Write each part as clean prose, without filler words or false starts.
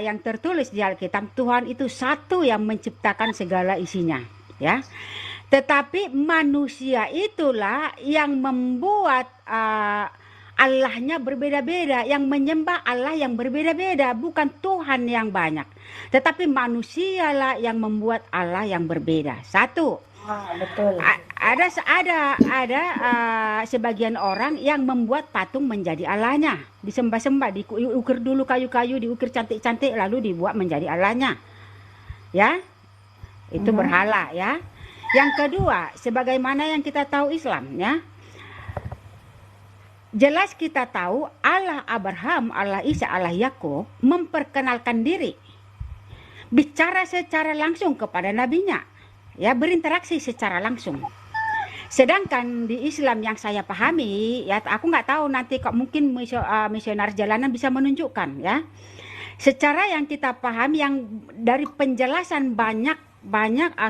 yang tertulis di Alkitab, Tuhan itu satu yang menciptakan segala isinya, ya. Tetapi manusia itulah yang membuat Allahnya berbeda-beda, yang menyembah Allah yang berbeda-beda, bukan Tuhan yang banyak. Tetapi manusialah yang membuat Allah yang berbeda. Satu. Betul. Ada sebagian orang yang membuat patung menjadi allahnya, disembah-sembah, diukir dulu kayu-kayu, diukir cantik-cantik, lalu dibuat menjadi allahnya, ya, itu berhala, ya. Yang kedua, sebagaimana yang kita tahu Islam, ya, jelas kita tahu Allah Abraham, Allah Isa, Allah Yakub memperkenalkan diri, bicara secara langsung kepada nabinya, ya, berinteraksi secara langsung. Sedangkan di Islam yang saya pahami, ya, aku nggak tahu nanti kok mungkin misionaris jalanan bisa menunjukkan, ya. Secara yang kita pahami, yang dari penjelasan banyak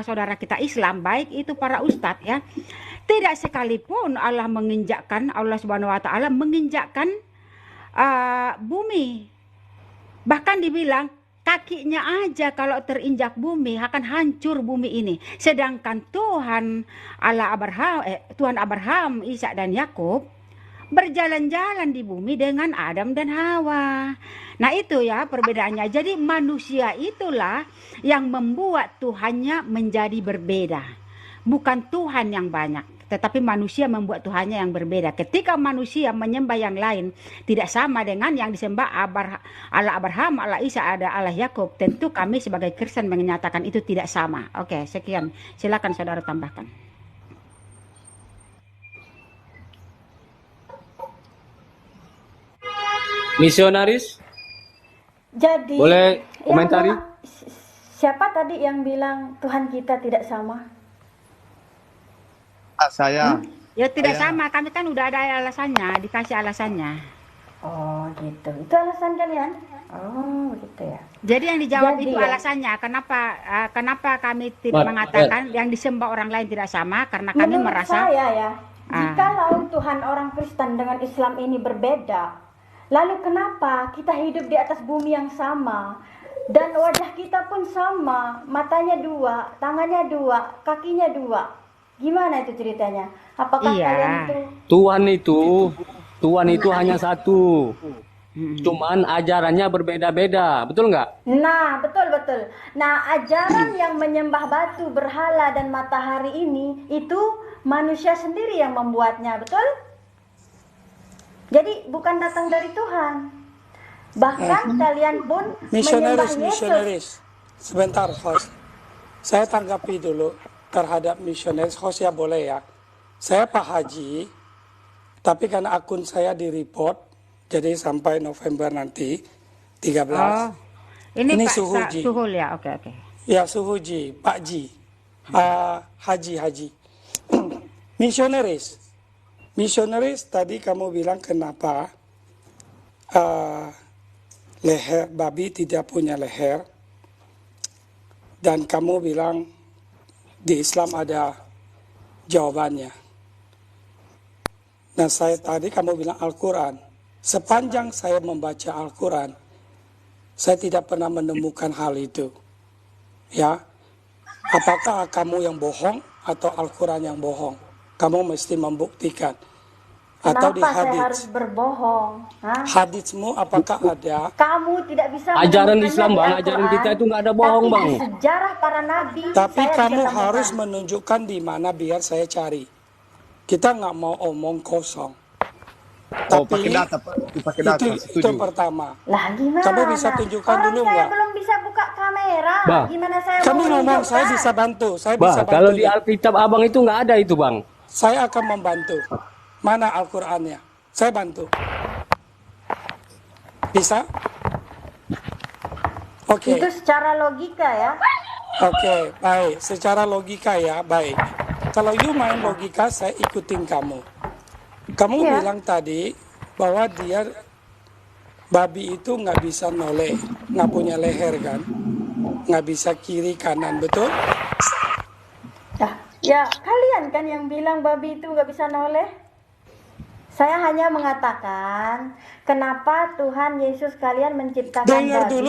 saudara kita Islam, baik itu para ustadz, ya, tidak sekalipun Allah Subhanahu wa taala menginjakkan bumi. Bahkan dibilang kakinya aja kalau terinjak bumi akan hancur bumi ini. Sedangkan Tuhan Abraham, Ishak dan Yakub berjalan-jalan di bumi dengan Adam dan Hawa. Nah itu ya perbedaannya. Jadi manusia itulah yang membuat Tuhannya menjadi berbeda. Bukan Tuhan yang banyak, tetapi manusia membuat Tuhannya yang berbeda. Ketika manusia menyembah yang lain tidak sama dengan yang disembah Allah Abraham, Allah Isa, ada Allah Yakub, tentu kami sebagai Kristen menyatakan itu tidak sama. Oke, sekian. Silakan saudara tambahkan. Misionaris? Jadi boleh komentari? Siapa tadi yang bilang Tuhan kita tidak sama? Saya. Ya tidak sama, kami kan udah ada alasannya, dikasih alasannya. Oh gitu, itu alasan kalian? Oh gitu ya. Jadi yang dijawab Jadi itu ya, alasannya, kenapa kami tidak mengatakan yang disembah orang lain tidak sama, karena kami menurut merasa saya ya, jikalau Tuhan orang Kristen dengan Islam ini berbeda, lalu kenapa kita hidup di atas bumi yang sama? Dan wajah kita pun sama, matanya dua, tangannya dua, kakinya dua. Gimana itu ceritanya? Apakah kalian itu? Tuhan itu hanya satu. Cuman ajarannya berbeda-beda, betul nggak? Nah, betul. Nah, ajaran yang menyembah batu, berhala, dan matahari ini, itu manusia sendiri yang membuatnya, betul? Jadi, bukan datang dari Tuhan. Bahkan kalian pun menyembah Yesus. Misionaris. Sebentar, host. Saya tanggapi dulu terhadap misionaris. Host ya boleh ya. Saya Pak Haji, tapi karena akun saya di-report, jadi sampai November nanti 13. Ini Pak Suhuji. Suhul ya, oke. Ya Suhuji, Pak Ji, Haji. Misionaris tadi kamu bilang kenapa leher babi tidak punya leher, dan kamu bilang di Islam ada jawabannya. Nah tadi kamu bilang Al-Quran. Sepanjang saya membaca Al-Quran, saya tidak pernah menemukan hal itu. Ya, apakah kamu yang bohong atau Al-Quran yang bohong? Kamu mesti membuktikan. Atau Kenapa di hadits. saya harus berbohong? Haditsmu apakah ada? Kamu tidak bisa Ajaran menemukannya Islam di bang, Al-Quran, ajaran kita itu nggak ada bohong tapi bang. di sejarah para nabi. Tapi saya kamu bisa harus temukan. menunjukkan di mana biar saya cari. Kita nggak mau omong kosong. Tapi pakai data, Pak. Pakai data. itu pertama. Lah gimana? Kamu bisa tunjukkan Orang dulu saya nggak? belum bisa buka kamera. Bang. Gimana saya Kamu mau ngomong menunjukkan? saya bisa bantu. Saya Bang, bisa bantu. kalau di Alkitab abang itu nggak ada itu bang. Saya akan membantu. Mana Al-Qur'annya? Saya bantu. Bisa? Oke. Itu secara logika ya. Oke, baik. Secara logika ya, baik. Kalau you main logika, saya ikutin kamu. Kamu Iya. bilang tadi bahwa babi itu nggak bisa noleh, nggak punya leher kan, nggak bisa kiri kanan, betul? Ya kalian kan yang bilang babi itu nggak bisa noleh. Saya hanya mengatakan kenapa Tuhan Yesus kalian menciptakan Dengar babi. dulu